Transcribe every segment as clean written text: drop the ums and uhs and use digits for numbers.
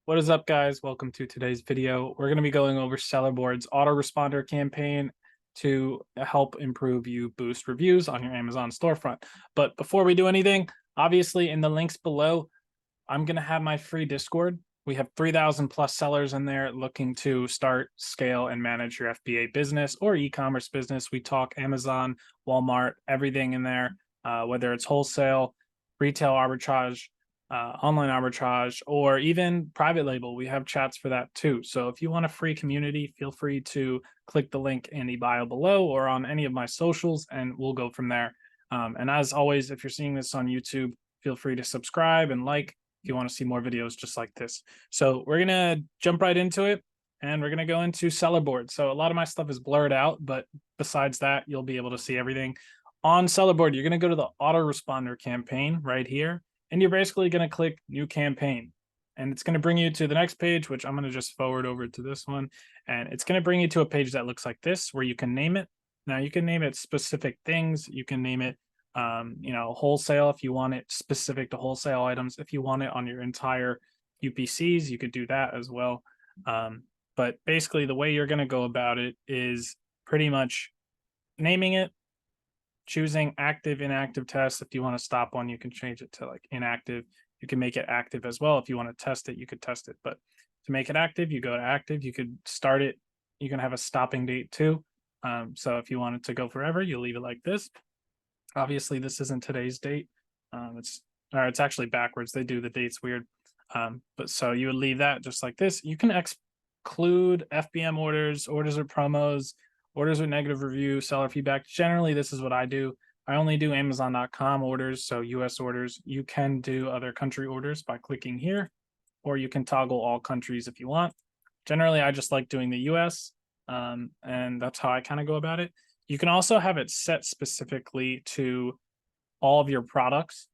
What is up, guys? Welcome to today's video. We're going to be going over Sellerboard's autoresponder campaign to help improve you boost reviews on your Amazon storefront. But before we do anything, obviously in the links below, I'm going to have my free Discord. We have 3,000 plus sellers in there looking to start, scale, and manage your FBA business or e-commerce business. We talk Amazon, Walmart, everything in there, whether it's wholesale, retail arbitrage, online arbitrage, or even private label. We have chats for that too. So if you want a free community, feel free to click the link in the bio below or on any of my socials, and we'll go from there. And as always, if you're seeing this on YouTube, feel free to subscribe and like if you want to see more videos just like this. So we're going to jump right into it, and we're going to go into Sellerboard. So a lot of my stuff is blurred out, but besides that, you'll be able to see everything. On Sellerboard, you're going to go to the autoresponder campaign right here, and you're basically going to click new campaign. And it's going to bring you to the next page, which I'm going to just forward over to this one. And it's going to bring you to a page that looks like this, where you can name it. Now you can name it specific things. You can name it wholesale if you want it specific to wholesale items. If you want it on your entire UPCs, you could do that as well. But basically the way you're going to go about it is pretty much naming it, choosing active, inactive test. If you want to stop one, you can change it to like inactive. You can make it active as well. If you want to test it, you could test it. But to make it active, you go to active. You could start it. You can have a stopping date too. So if you want it to go forever, you leave it like this. Obviously, this isn't today's date. It's actually backwards. They do the dates weird. But so you would leave that just like this. You can exclude FBM orders, orders with promos, orders with negative review, seller feedback. Generally, this is what I do. I only do Amazon.com orders, so US orders. You can do other country orders by clicking here, or you can toggle all countries if you want. Generally, I just like doing the US, and that's how I kind of go about it. You can also have it set specifically to all of your products.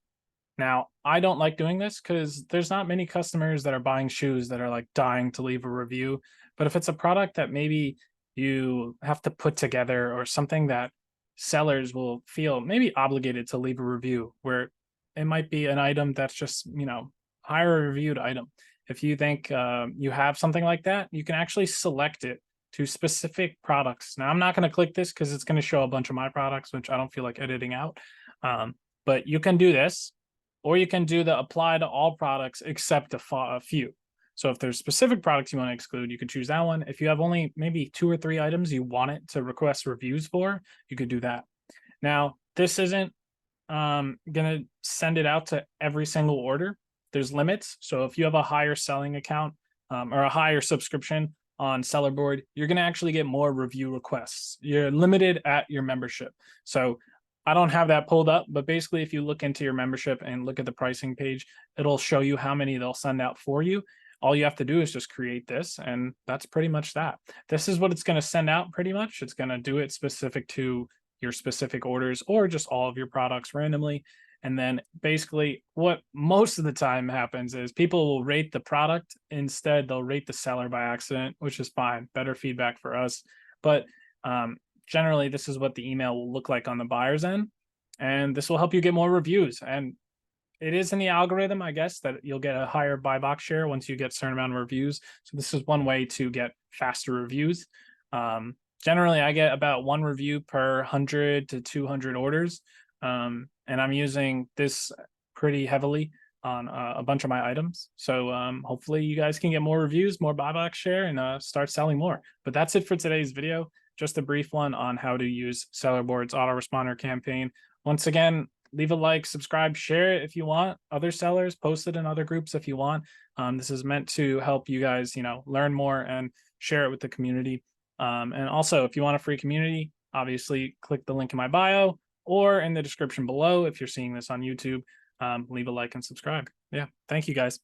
Now, I don't like doing this because there's not many customers that are buying shoes that are like dying to leave a review. But if it's a product that maybe you have to put together or something that sellers will feel maybe obligated to leave a review, where it might be an item that's just, higher reviewed item. If you think you have something like that, you can actually select it to specific products. Now, I'm not going to click this because it's going to show a bunch of my products, which I don't feel like editing out. But you can do this, or you can do the apply to all products except a few. So if there's specific products you want to exclude, you could choose that one. If you have only maybe 2 or 3 items you want it to request reviews for, you could do that. Now, this isn't going to send it out to every single order. There's limits. So if you have a higher selling account or a higher subscription on Sellerboard, you're going to actually get more review requests. You're limited at your membership. So I don't have that pulled up, but basically if you look into your membership and look at the pricing page, it'll show you how many they'll send out for you. All you have to do is just create this, and that's pretty much that. This is what it's going to send out pretty much. It's going to do it specific to your specific orders or just all of your products randomly. And then basically what most of the time happens is people will rate the product. Instead, they'll rate the seller by accident, which is fine. Better feedback for us. But generally, this is what the email will look like on the buyer's end. And this will help you get more reviews. And it is in the algorithm, I guess, that you'll get a higher buy box share once you get a certain amount of reviews. So this is one way to get faster reviews. Generally, I get about 1 review per 100 to 200 orders. And I'm using this pretty heavily on a bunch of my items. So hopefully you guys can get more reviews, more buy box share, and start selling more. But that's it for today's video. Just a brief one on how to use Sellerboard's autoresponder campaign. Once again, leave a like, subscribe, share it if you want. Other sellers, post it in other groups if you want. This is meant to help you guys, learn more and share it with the community. And also, if you want a free community, obviously click the link in my bio or in the description below. If you're seeing this on YouTube, leave a like and subscribe. Yeah, thank you guys.